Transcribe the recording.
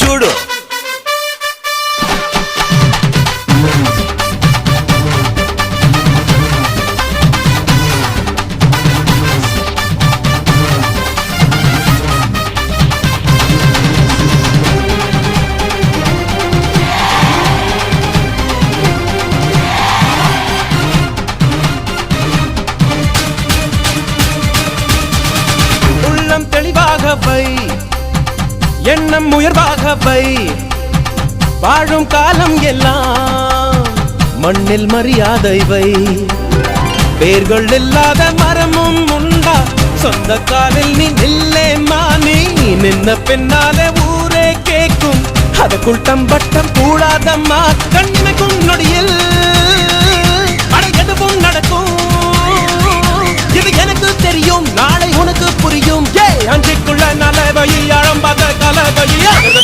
చూడు உள்ளம் தெளிவாக வை எண்ணம் உயர்வாக வை வாழும் காலம் எல்லாம் மண்ணில் மரியாதை வை வேர்கள் இல்லாத மரமும் உண்டா சொந்த காலில் நீ நில்லே மானி நின்ன பின்னாலே ஊரே கேட்கும் அதுக்குள் தம்பட்டம் கூடாதம்மா கண்ணிமைக்கும் நொடியில் எதுவும் நடக்கும் இது எனக்கு தெரியும் நாளை உனக்கு புரியும் அஞ்சிக்குள்ள நலவையில் அழம்பாத கலவையில்